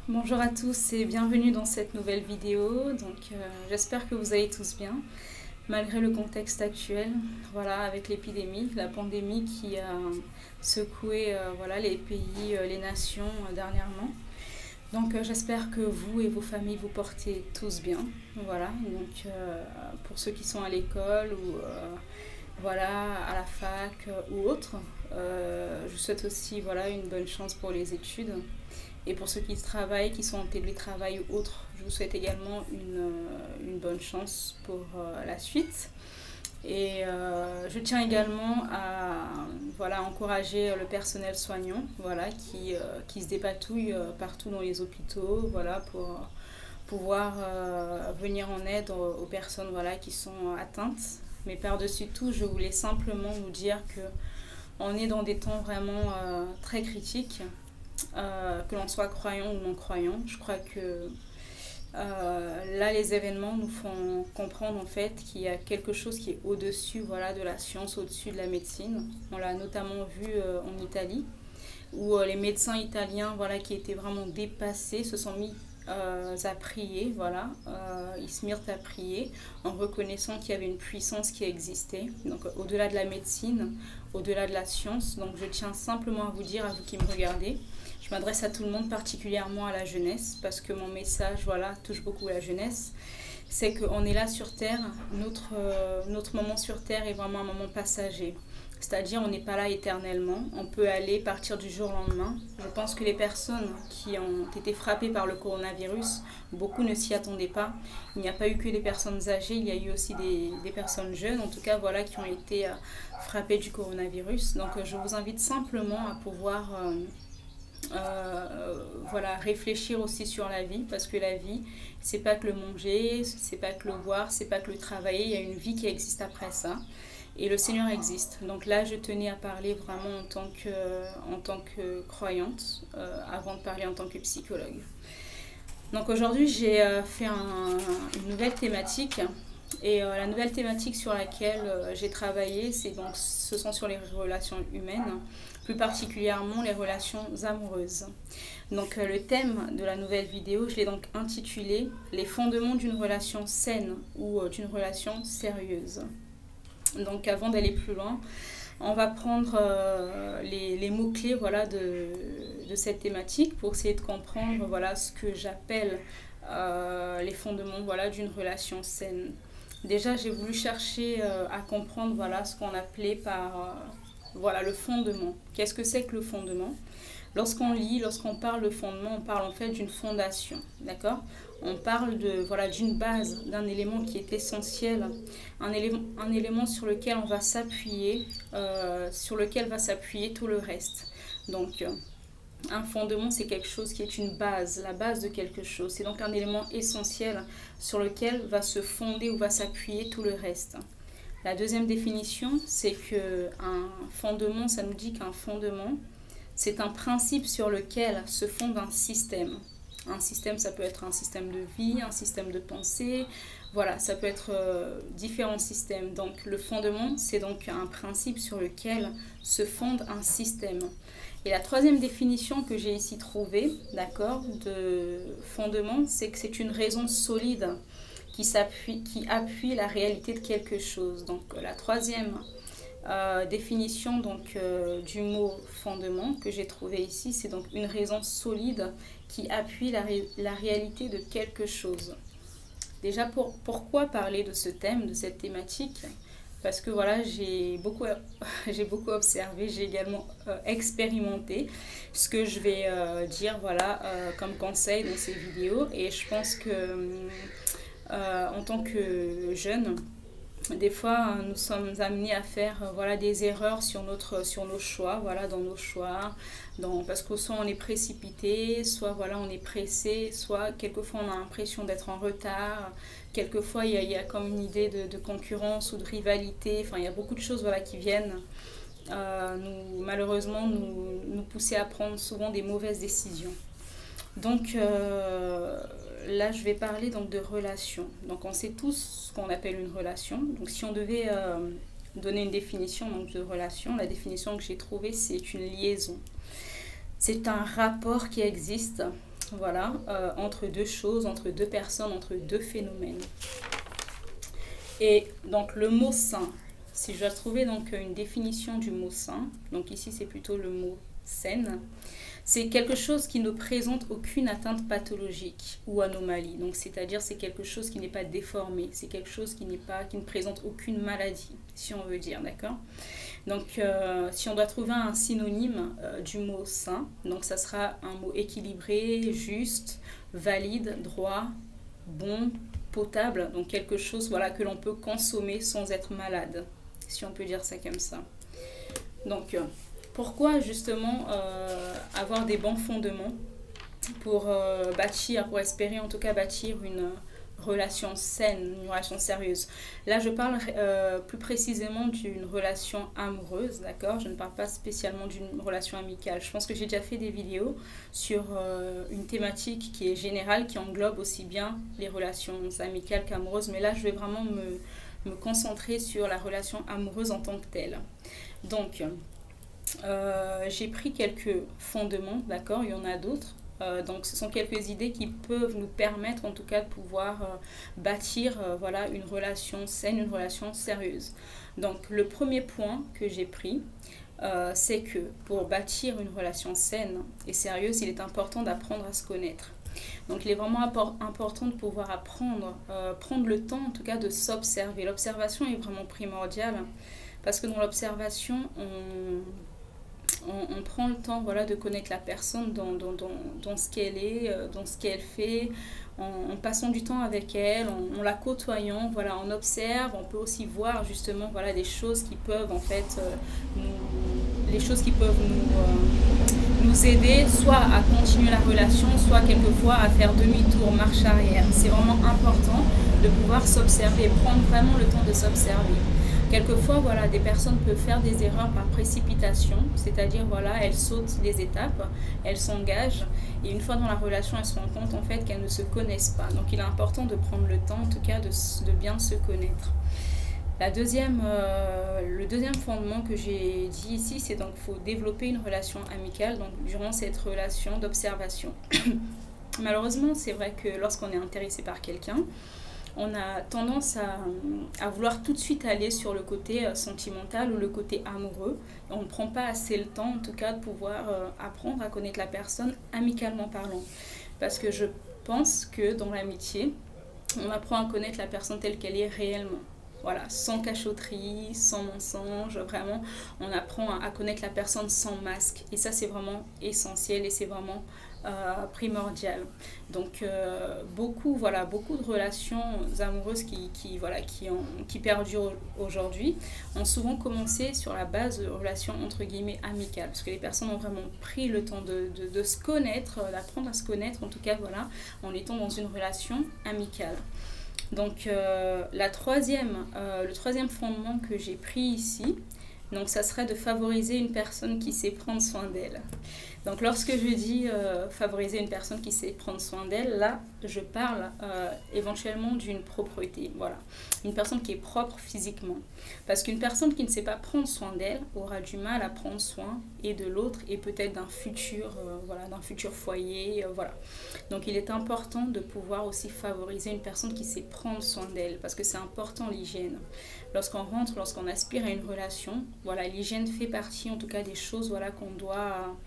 Bonjour à tous et bienvenue dans cette nouvelle vidéo. J'espère que vous allez tous bien, malgré le contexte actuel, voilà, avec l'épidémie, la pandémie qui a secoué voilà, les pays, les nations dernièrement. J'espère que vous et vos familles vous portez tous bien. Voilà, pour ceux qui sont à l'école ou voilà, à la fac ou autre, je vous souhaite aussi voilà, une bonne chance pour les études. Et pour ceux qui travaillent, qui sont en télétravail ou autres, je vous souhaite également une bonne chance pour la suite. Je tiens également à voilà, encourager le personnel soignant voilà, qui se dépatouille partout dans les hôpitaux voilà, pour pouvoir venir en aide aux personnes voilà, qui sont atteintes. Mais par-dessus tout, je voulais simplement vous dire qu'on est dans des temps vraiment très critiques. Que l'on soit croyant ou non croyant. Je crois que là, les événements nous font comprendre en fait qu'il y a quelque chose qui est au-dessus voilà, de la science, au-dessus de la médecine. On l'a notamment vu en Italie, où les médecins italiens voilà, qui étaient vraiment dépassés se sont mis à prier, voilà, ils se mirent à prier en reconnaissant qu'il y avait une puissance qui existait, donc au-delà de la médecine, au-delà de la science. Donc je tiens simplement à vous dire, à vous qui me regardez, je m'adresse à tout le monde, particulièrement à la jeunesse, parce que mon message voilà, touche beaucoup la jeunesse. C'est qu'on est là sur Terre, notre moment sur Terre est vraiment un moment passager. C'est-à-dire on n'est pas là éternellement, on peut aller partir du jour au lendemain. Je pense que les personnes qui ont été frappées par le coronavirus, beaucoup ne s'y attendaient pas. Il n'y a pas eu que des personnes âgées, il y a eu aussi des personnes jeunes, en tout cas voilà, qui ont été frappées du coronavirus. Donc je vous invite simplement à pouvoir voilà, réfléchir aussi sur la vie, parce que la vie, c'est pas que le manger, c'est pas que le boire, c'est pas que le travailler, il y a une vie qui existe après ça. Et le Seigneur existe. Donc là, je tenais à parler vraiment en tant que croyante, avant de parler en tant que psychologue. Donc aujourd'hui, j'ai fait une nouvelle thématique. Et la nouvelle thématique sur laquelle j'ai travaillé, ce sont sur les relations humaines, plus particulièrement les relations amoureuses. Donc le thème de la nouvelle vidéo, je l'ai donc intitulé « Les fondements d'une relation saine ou d'une relation sérieuse ». Donc avant d'aller plus loin, on va prendre les mots-clés voilà, de cette thématique pour essayer de comprendre voilà, ce que j'appelle les fondements voilà, d'une relation saine. Déjà, j'ai voulu chercher à comprendre voilà, ce qu'on appelait par voilà, le fondement. Qu'est-ce que c'est que le fondement? Lorsqu'on lit, lorsqu'on parle de fondement, on parle en fait d'une fondation, d'accord? On parle voilà, d'une base, d'un élément qui est essentiel, un élément sur lequel on va s'appuyer, sur lequel va s'appuyer tout le reste. Donc, un fondement, c'est quelque chose qui est une base, la base de quelque chose. C'est donc un élément essentiel sur lequel va se fonder ou va s'appuyer tout le reste. La deuxième définition, c'est qu'un fondement, ça nous dit qu'un fondement, c'est un principe sur lequel se fonde un système. Un système, ça peut être un système de vie, un système de pensée, voilà, ça peut être différents systèmes. Donc le fondement, c'est donc un principe sur lequel se fonde un système. Et la troisième définition que j'ai ici trouvée, d'accord, de fondement, c'est que c'est une raison solide qui appuie la réalité de quelque chose. Donc la troisième définition du mot fondement que j'ai trouvé ici, c'est donc une raison solide qui appuie la réalité de quelque chose. Déjà, pourquoi parler de ce thème, de cette thématique? Parce que voilà, j'ai beaucoup observé, j'ai également expérimenté ce que je vais dire voilà, comme conseil dans ces vidéos. Et je pense que en tant que jeune, des fois, nous sommes amenés à faire voilà, des erreurs sur nos choix, voilà, dans nos choix, parce que soit on est précipité, soit voilà, on est pressé, soit quelquefois on a l'impression d'être en retard, quelquefois il y a comme une idée de concurrence ou de rivalité, enfin il y a beaucoup de choses voilà, qui viennent malheureusement nous pousser à prendre souvent des mauvaises décisions. Donc là, je vais parler donc de relations. Donc on sait tous ce qu'on appelle une relation. Donc si on devait donner une définition donc, de relation, la définition que j'ai trouvée, c'est une liaison. C'est un rapport qui existe voilà, entre deux choses, entre deux personnes, entre deux phénomènes. Et donc le mot sain, si je dois trouver donc une définition du mot sain, donc ici c'est plutôt le mot saine, c'est quelque chose qui ne présente aucune atteinte pathologique ou anomalie. Donc c'est-à-dire c'est quelque chose qui n'est pas déformé, c'est quelque chose qui ne présente aucune maladie, si on veut dire, d'accord? Donc si on doit trouver un synonyme du mot sain, donc ça sera un mot équilibré, juste, valide, droit, bon, potable, donc quelque chose voilà, que l'on peut consommer sans être malade, si on peut dire ça comme ça. Donc pourquoi justement avoir des bons fondements pour bâtir, pour espérer en tout cas bâtir une relation saine, une relation sérieuse. Là, je parle plus précisément d'une relation amoureuse, d'accord? Je ne parle pas spécialement d'une relation amicale. Je pense que j'ai déjà fait des vidéos sur une thématique qui est générale, qui englobe aussi bien les relations amicales qu'amoureuses. Mais là, je vais vraiment me concentrer sur la relation amoureuse en tant que telle. Donc, j'ai pris quelques fondements, d'accord? Il y en a d'autres. Donc ce sont quelques idées qui peuvent nous permettre en tout cas de pouvoir bâtir voilà, une relation saine, une relation sérieuse. Donc le premier point que j'ai pris, c'est que pour bâtir une relation saine et sérieuse, il est important d'apprendre à se connaître. Donc il est vraiment important de pouvoir apprendre, prendre le temps en tout cas de s'observer. L'observation est vraiment primordiale parce que dans l'observation, on prend le temps voilà, de connaître la personne dans ce qu'elle est, dans ce qu'elle fait, en passant du temps avec elle, en la côtoyant, voilà, on observe, on peut aussi voir justement voilà, des choses qui peuvent en fait nous aider soit à continuer la relation, soit quelquefois à faire demi-tour, marche arrière. C'est vraiment important de pouvoir s'observer, prendre vraiment le temps de s'observer. Quelquefois, voilà, des personnes peuvent faire des erreurs par précipitation, c'est-à-dire, voilà, elles sautent des étapes, elles s'engagent, et une fois dans la relation, elles se rendent compte, en fait, qu'elles ne se connaissent pas. Donc, il est important de prendre le temps, en tout cas, de bien se connaître. Le deuxième fondement que j'ai dit ici, c'est donc qu'il faut développer une relation amicale, donc, durant cette relation d'observation. Malheureusement, c'est vrai que lorsqu'on est intéressé par quelqu'un, on a tendance à vouloir tout de suite aller sur le côté sentimental ou le côté amoureux. On ne prend pas assez le temps, en tout cas, de pouvoir apprendre à connaître la personne amicalement parlant. Parce que je pense que dans l'amitié, on apprend à connaître la personne telle qu'elle est réellement. Voilà, sans cachotterie, sans mensonge, vraiment, on apprend à connaître la personne sans masque. Et ça, c'est vraiment essentiel et c'est vraiment primordial. Donc beaucoup de relations amoureuses qui perdurent aujourd'hui ont souvent commencé sur la base de relations entre guillemets amicales, parce que les personnes ont vraiment pris le temps de se connaître, d'apprendre à se connaître, en tout cas voilà, en étant dans une relation amicale. Donc le troisième fondement que j'ai pris ici, donc ça serait de favoriser une personne qui sait prendre soin d'elle. Donc lorsque je dis favoriser une personne qui sait prendre soin d'elle, là je parle éventuellement d'une propreté, voilà. Une personne qui est propre physiquement. Parce qu'une personne qui ne sait pas prendre soin d'elle aura du mal à prendre soin et de l'autre et peut-être d'un futur foyer, voilà. Donc il est important de pouvoir aussi favoriser une personne qui sait prendre soin d'elle parce que c'est important l'hygiène. Lorsqu'on aspire à une relation, voilà, l'hygiène fait partie en tout cas des choses voilà, qu'on doit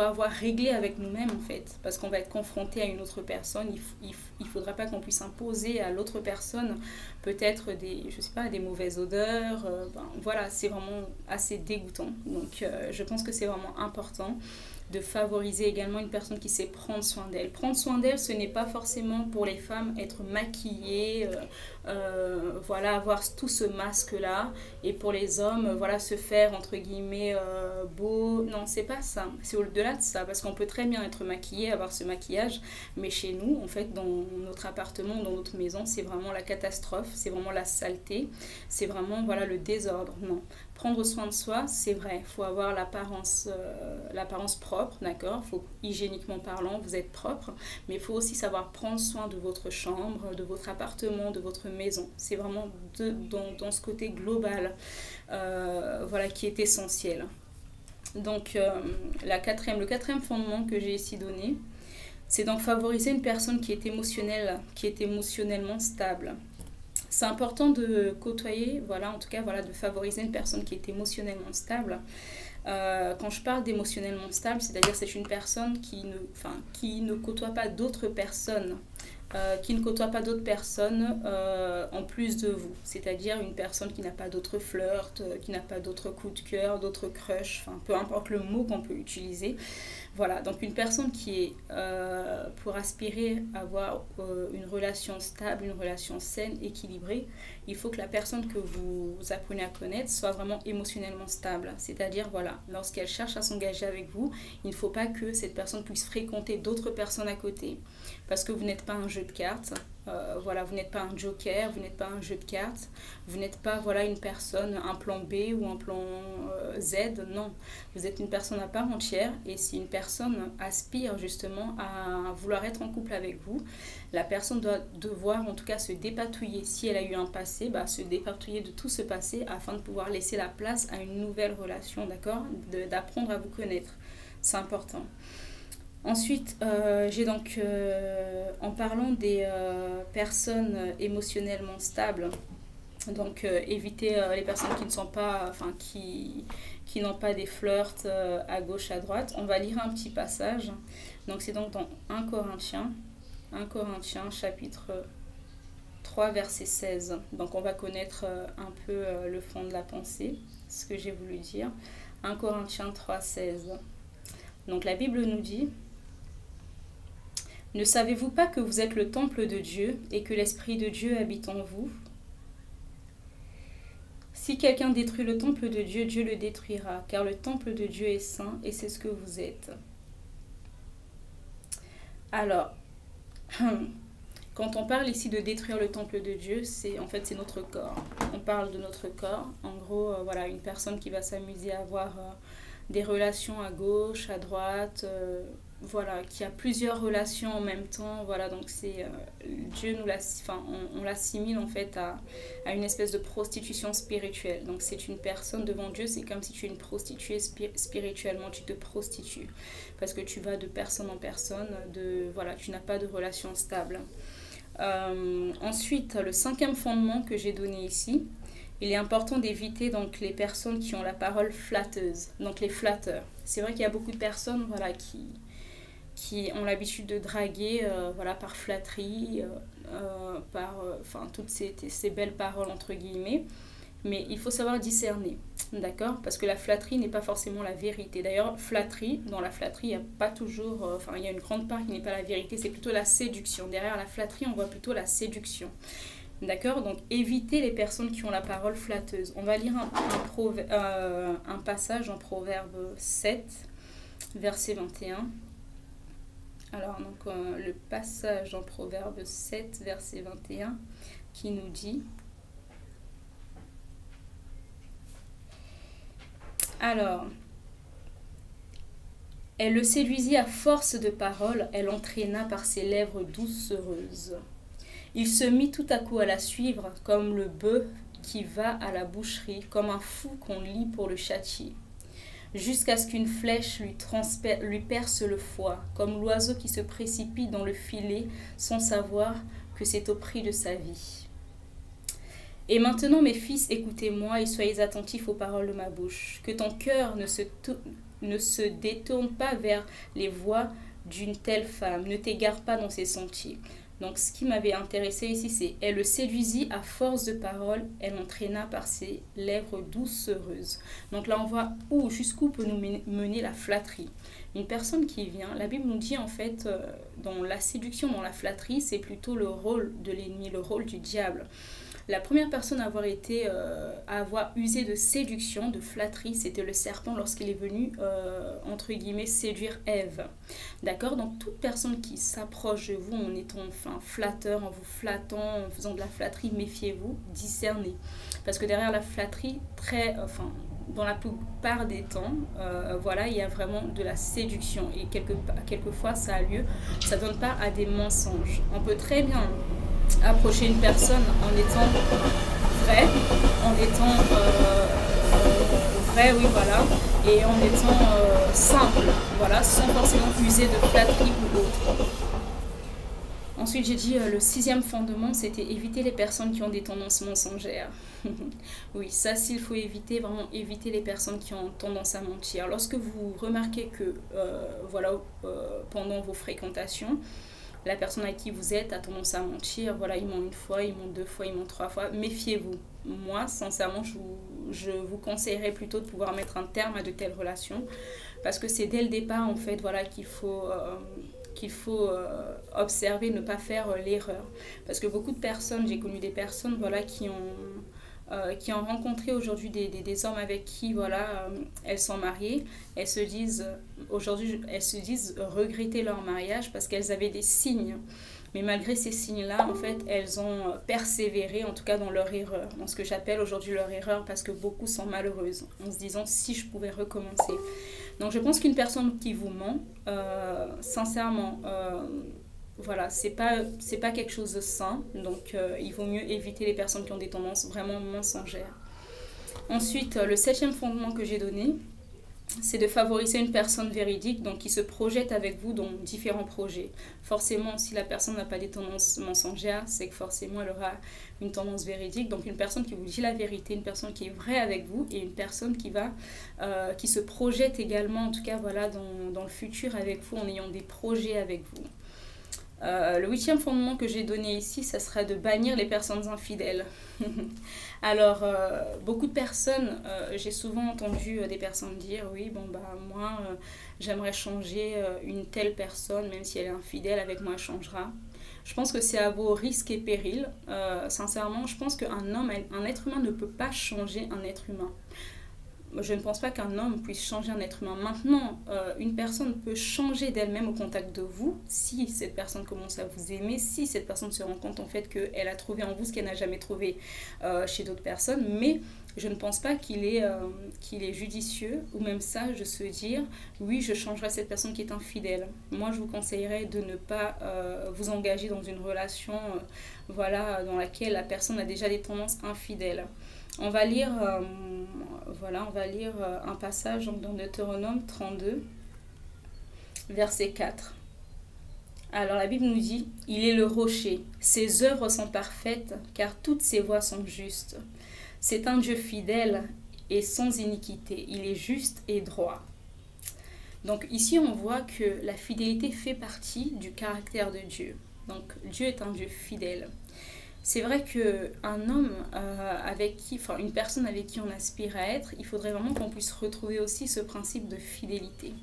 avoir réglé avec nous-mêmes en fait, parce qu'on va être confronté à une autre personne, il faudra pas qu'on puisse imposer à l'autre personne peut-être des mauvaises odeurs, voilà, c'est vraiment assez dégoûtant. Donc je pense que c'est vraiment important de favoriser également une personne qui sait prendre soin d'elle. Prendre soin d'elle, ce n'est pas forcément pour les femmes être maquillées, voilà, avoir tout ce masque-là, et pour les hommes, voilà, se faire entre guillemets beau. Non, c'est pas ça. C'est au-delà de ça, parce qu'on peut très bien être maquillé, avoir ce maquillage, mais chez nous, en fait, dans notre appartement, dans notre maison, c'est vraiment la catastrophe, c'est vraiment la saleté, c'est vraiment voilà le désordre. Non. Prendre soin de soi, c'est vrai, il faut avoir l'apparence propre, d'accord, hygiéniquement parlant, vous êtes propre, mais il faut aussi savoir prendre soin de votre chambre, de votre appartement, de votre maison. C'est vraiment dans ce côté global voilà, qui est essentiel. Donc, le quatrième fondement que j'ai ici donné, c'est donc favoriser une personne qui est émotionnellement stable. C'est important de côtoyer, voilà, en tout cas, voilà, de favoriser une personne qui est émotionnellement stable. Quand je parle d'émotionnellement stable, c'est-à-dire c'est une personne qui ne côtoie pas d'autres personnes, en plus de vous. C'est-à-dire une personne qui n'a pas d'autres flirts, qui n'a pas d'autres coups de cœur, d'autres crushs, enfin peu importe le mot qu'on peut utiliser. Voilà, donc une personne qui est, pour aspirer à avoir une relation stable, une relation saine, équilibrée, il faut que la personne que vous apprenez à connaître soit vraiment émotionnellement stable. C'est-à-dire, voilà, lorsqu'elle cherche à s'engager avec vous, il ne faut pas que cette personne puisse fréquenter d'autres personnes à côté. Parce que vous n'êtes pas un jeu de cartes, voilà, vous n'êtes pas un joker, vous n'êtes pas un jeu de cartes, vous n'êtes pas, voilà, une personne, un plan B ou un plan Z, non. Vous êtes une personne à part entière, et si une personne aspire justement à vouloir être en couple avec vous, la personne doit devoir en tout cas se dépatouiller. Si elle a eu un passé, se dépatouiller de tout ce passé afin de pouvoir laisser la place à une nouvelle relation, d'accord, d'apprendre à vous connaître. C'est important. Ensuite, j'ai donc, en parlant des personnes émotionnellement stables, donc éviter les personnes qui ne sont pas, qui n'ont pas des flirts à gauche, à droite. On va lire un petit passage. Donc c'est donc dans 1 Corinthiens chapitre 3, verset 16. Donc on va connaître un peu le fond de la pensée, ce que j'ai voulu dire. 1 Corinthiens 3, 16. Donc la Bible nous dit: ne savez-vous pas que vous êtes le temple de Dieu et que l'Esprit de Dieu habite en vous? Si quelqu'un détruit le temple de Dieu, Dieu le détruira, car le temple de Dieu est saint et c'est ce que vous êtes. Alors, quand on parle ici de détruire le temple de Dieu, c'est notre corps. On parle de notre corps. En gros, voilà, une personne qui va s'amuser à avoir des relations à gauche, à droite, voilà, qui a plusieurs relations en même temps, voilà, donc c'est Dieu on l'assimile en fait à une espèce de prostitution spirituelle. Donc c'est une personne devant Dieu, c'est comme si tu es une prostituée spirituellement, tu te prostitues parce que tu vas de personne en personne, voilà, tu n'as pas de relation stable. Ensuite, le 5e fondement que j'ai donné ici, il est important d'éviter donc les personnes qui ont la parole flatteuse, donc les flatteurs. C'est vrai qu'il y a beaucoup de personnes, voilà, qui ont l'habitude de draguer, voilà, par flatterie, par toutes ces belles paroles entre guillemets. Mais il faut savoir discerner, d'accord? Parce que la flatterie n'est pas forcément la vérité. D'ailleurs, dans la flatterie, il n'y a pas toujours... il y a une grande part qui n'est pas la vérité, c'est plutôt la séduction. Derrière la flatterie, on voit plutôt la séduction. D'accord? Donc, évitez les personnes qui ont la parole flatteuse. On va lire un passage en Proverbe 7, verset 21. Alors, donc, le passage en Proverbe 7, verset 21, qui nous dit... Alors, elle le séduisit à force de paroles, elle entraîna par ses lèvres doucereuses. Il se mit tout à coup à la suivre, comme le bœuf qui va à la boucherie, comme un fou qu'on lie pour le châtier, jusqu'à ce qu'une flèche lui perce le foie, comme l'oiseau qui se précipite dans le filet sans savoir que c'est au prix de sa vie. Et maintenant, mes fils, écoutez-moi et soyez attentifs aux paroles de ma bouche. Que ton cœur ne se détourne pas vers les voies d'une telle femme. Ne t'égare pas dans ses sentiers. Donc, ce qui m'avait intéressé ici, c'est « Elle le séduisit à force de paroles, elle entraîna par ses lèvres doucereuses. » Donc là, on voit jusqu'où peut nous mener la flatterie. Une personne qui vient, la Bible nous dit en fait, dans la séduction, dans la flatterie, c'est plutôt le rôle de l'ennemi, le rôle du diable. La première personne à avoir usé de séduction, de flatterie, c'était le serpent lorsqu'il est venu, entre guillemets, séduire Ève. D'accord? Donc, toute personne qui s'approche de vous en étant flatteur, en vous flattant, en faisant de la flatterie, méfiez-vous, discernez. Parce que derrière la flatterie, dans la plupart des temps, voilà, il y a vraiment de la séduction. Et quelquefois, ça a lieu, ça ne donne pas à des mensonges. On peut très bien approcher une personne en étant vrai, en étant vrai, oui, voilà, et en étant simple, voilà, sans forcément user de flatterie ou autre. Ensuite, j'ai dit le sixième fondement, c'était éviter les personnes qui ont des tendances mensongères. Oui, ça, s'il faut éviter, vraiment éviter les personnes qui ont tendance à mentir. Lorsque vous remarquez que, voilà, pendant vos fréquentations, la personne avec qui vous êtes a tendance à mentir, voilà, il ment une fois, il ment deux fois, il ment trois fois, méfiez-vous. Moi, sincèrement, je vous conseillerais plutôt de pouvoir mettre un terme à de telles relations, parce que c'est dès le départ, en fait, voilà, qu'il faut observer, ne pas faire l'erreur. Parce que beaucoup de personnes, j'ai connu des personnes, voilà, qui ont rencontré aujourd'hui des hommes avec qui, voilà, elles sont mariées. Elles se disent, aujourd'hui, elles se disent regretter leur mariage parce qu'elles avaient des signes. Mais malgré ces signes-là, en fait, elles ont persévéré, en tout cas dans leur erreur. Dans ce que j'appelle aujourd'hui leur erreur, parce que beaucoup sont malheureuses, en se disant si je pouvais recommencer. Donc je pense qu'une personne qui vous ment, sincèrement, voilà, c'est pas quelque chose de sain. Donc il vaut mieux éviter les personnes qui ont des tendances vraiment mensongères. Ensuite, le septième fondement que j'ai donné, c'est de favoriser une personne véridique, donc qui se projette avec vous dans différents projets. Forcément, si la personne n'a pas des tendances mensongères, c'est que forcément elle aura une tendance véridique. Donc une personne qui vous dit la vérité, une personne qui est vraie avec vous et une personne qui se projette également, en tout cas voilà, dans le futur avec vous, en ayant des projets avec vous. Le huitième fondement que j'ai donné ici, ça serait de bannir les personnes infidèles. Alors, beaucoup de personnes, j'ai souvent entendu des personnes dire, oui, bon, bah, moi, j'aimerais changer une telle personne, même si elle est infidèle, avec moi, elle changera. Je pense que c'est à vos risques et périls. Sincèrement, je pense un être humain ne peut pas changer un être humain. Je ne pense pas qu'un homme puisse changer un être humain. Maintenant, une personne peut changer d'elle-même au contact de vous si cette personne commence à vous aimer, si cette personne se rend compte en fait qu'elle a trouvé en vous ce qu'elle n'a jamais trouvé chez d'autres personnes. Mais je ne pense pas qu'il est judicieux ou même sage de se dire oui, je changerai cette personne qui est infidèle. Moi, je vous conseillerais de ne pas vous engager dans une relation voilà, dans laquelle la personne a déjà des tendances infidèles. On va lire, un passage donc, dans Deutéronome 32, verset 4. Alors la Bible nous dit, « Il est le rocher, ses œuvres sont parfaites, car toutes ses voies sont justes. C'est un Dieu fidèle et sans iniquité, il est juste et droit. » Donc ici on voit que la fidélité fait partie du caractère de Dieu. Donc Dieu est un Dieu fidèle. C'est vrai qu'un homme une personne avec qui on aspire à être, il faudrait vraiment qu'on puisse retrouver aussi ce principe de fidélité.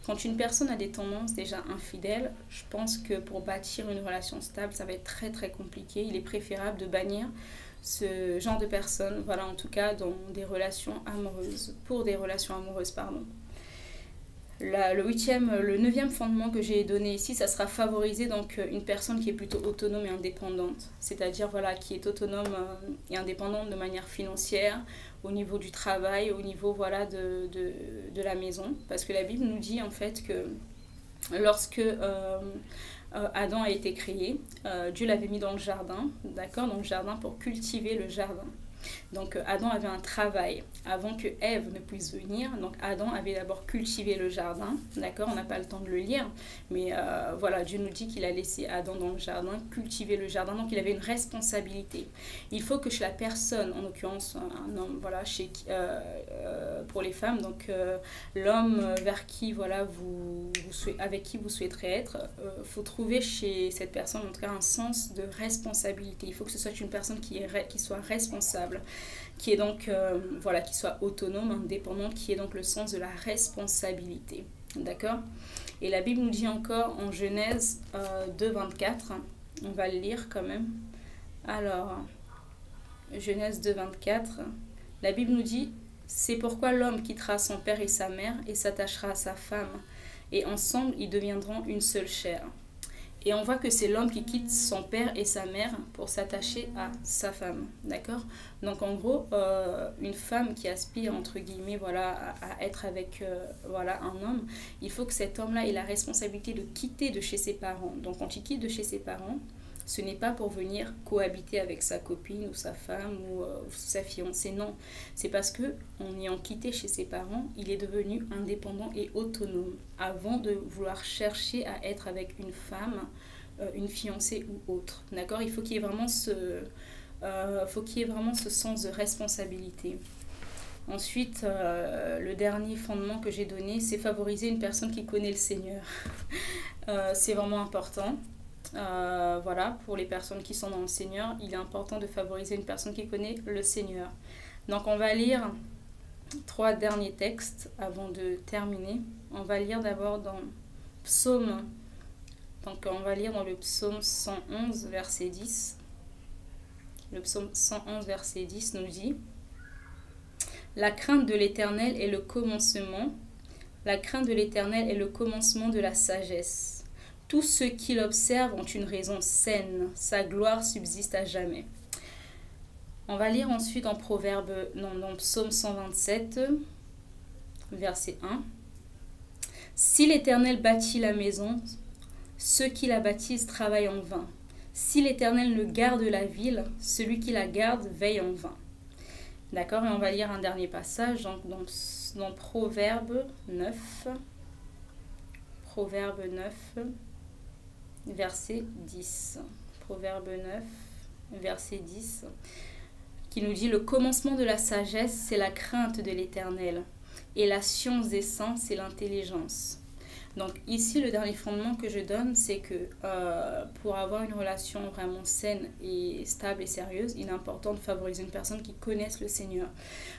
Quand une personne a des tendances déjà infidèles, je pense que pour bâtir une relation stable, ça va être très très compliqué. Il est préférable de bannir ce genre de personnes, voilà, en tout cas dans des relations amoureuses, pour des relations amoureuses, pardon. Le neuvième fondement que j'ai donné ici, ça sera favoriser donc une personne qui est plutôt autonome et indépendante. C'est-à-dire voilà, qui est autonome et indépendante de manière financière, au niveau du travail, au niveau voilà, de la maison. Parce que la Bible nous dit en fait que lorsque Adam a été créé, Dieu l'avait mis dans le jardin, d'accord, dans le jardin pour cultiver le jardin. Donc Adam avait un travail avant que Ève ne puisse venir. Donc Adam avait d'abord cultivé le jardin, d'accord, on n'a pas le temps de le lire, mais voilà, Dieu nous dit qu'il a laissé Adam dans le jardin cultiver le jardin, donc il avait une responsabilité. Il faut que chez la personne, en l'occurrence un homme, voilà, pour les femmes, donc l'homme vers qui voilà avec qui vous souhaiterez être, faut trouver chez cette personne en tout cas un sens de responsabilité. Il faut que ce soit une personne qui soit responsable, qui est donc voilà, qui soit autonome, indépendante, qui ait donc le sens de la responsabilité, d'accord. Et la Bible nous dit encore en Genèse 2,24, on va le lire quand même. Alors Genèse 2,24, la Bible nous dit: c'est pourquoi l'homme quittera son père et sa mère et s'attachera à sa femme, et ensemble ils deviendront une seule chair. Et on voit que c'est l'homme qui quitte son père et sa mère pour s'attacher à sa femme, d'accord. Donc en gros, une femme qui aspire, entre guillemets, voilà, à être avec voilà, un homme, il faut que cet homme-là ait la responsabilité de quitter de chez ses parents. Donc quand il quitte de chez ses parents, Ce n'est pas pour venir cohabiter avec sa copine ou sa femme ou sa fiancée, non. C'est parce que en ayant quitté chez ses parents, il est devenu indépendant et autonome avant de vouloir chercher à être avec une femme, une fiancée ou autre. D'accord? Il faut qu'il y ait vraiment ce sens de responsabilité. Ensuite, le dernier fondement que j'ai donné, c'est favoriser une personne qui connaît le Seigneur. C'est vraiment important. Voilà, pour les personnes qui sont dans le Seigneur, il est important de favoriser une personne qui connaît le Seigneur. Donc, on va lire 3 derniers textes avant de terminer. On va lire d'abord dans Psaume. Donc, on va lire dans le Psaume 111, verset 10. Le Psaume 111, verset 10 nous dit: La crainte de l'Éternel est le commencement. La crainte de l'Éternel est le commencement de la sagesse. Tous ceux qui l'observent ont une raison saine. Sa gloire subsiste à jamais. On va lire ensuite dans Psaume 127, verset 1. Si l'Éternel bâtit la maison, ceux qui la bâtissent travaillent en vain. Si l'Éternel ne garde la ville, celui qui la garde veille en vain. D'accord, et on va lire un dernier passage donc dans Proverbe 9, verset 10. Proverbe 9, verset 10, qui nous dit: Le commencement de la sagesse, c'est la crainte de l'Éternel, et la science des saints, c'est l'intelligence. Donc ici, le dernier fondement que je donne, c'est que pour avoir une relation vraiment saine et stable et sérieuse, il est important de favoriser une personne qui connaisse le Seigneur.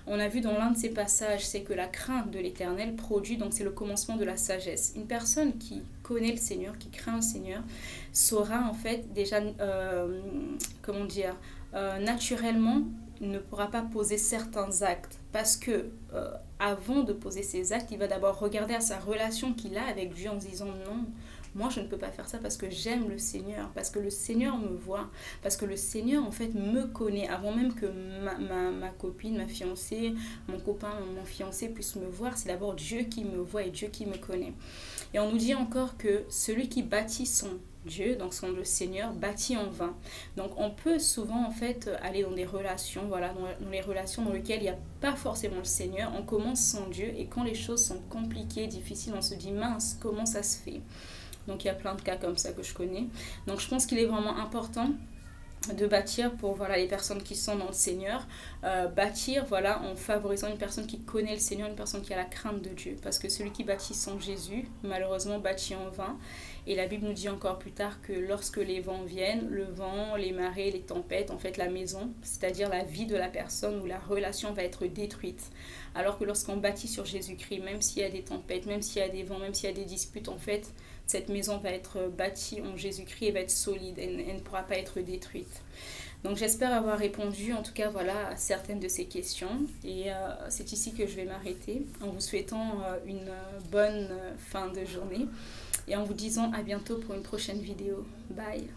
On a vu dans l'un de ces passages, c'est que la crainte de l'Éternel produit, donc c'est le commencement de la sagesse. Une personne qui connaît le Seigneur, qui craint le Seigneur, saura en fait déjà, naturellement, ne pourra pas poser certains actes parce que avant de poser ces actes, il va d'abord regarder à sa relation qu'il a avec Dieu en se disant non, moi je ne peux pas faire ça parce que j'aime le Seigneur, parce que le Seigneur me voit, parce que le Seigneur en fait me connaît avant même que ma copine, ma fiancée, mon copain, mon fiancé puisse me voir. C'est d'abord Dieu qui me voit et Dieu qui me connaît. Et on nous dit encore que celui qui bâtit son Dieu, donc son le Seigneur, bâtit en vain. Donc on peut souvent en fait aller dans des relations, voilà, dans les relations dans lesquelles il n'y a pas forcément le Seigneur. On commence sans Dieu et quand les choses sont compliquées, difficiles, on se dit mince, comment ça se fait? Donc il y a plein de cas comme ça que je connais. Donc je pense qu'il est vraiment important de bâtir pour voilà, les personnes qui sont dans le Seigneur, bâtir voilà, en favorisant une personne qui connaît le Seigneur, une personne qui a la crainte de Dieu, parce que celui qui bâtit sans Jésus malheureusement bâtit en vain. Et la Bible nous dit encore plus tard que lorsque les vents viennent, le vent, les marées, les tempêtes, en fait la maison, c'est-à-dire la vie de la personne ou la relation va être détruite. Alors que lorsqu'on bâtit sur Jésus-Christ, même s'il y a des tempêtes, même s'il y a des vents, même s'il y a des disputes, en fait, cette maison va être bâtie en Jésus-Christ et va être solide, elle ne pourra pas être détruite. Donc j'espère avoir répondu en tout cas voilà, à certaines de ces questions. Et c'est ici que je vais m'arrêter en vous souhaitant une bonne fin de journée. Et en vous disant à bientôt pour une prochaine vidéo. Bye!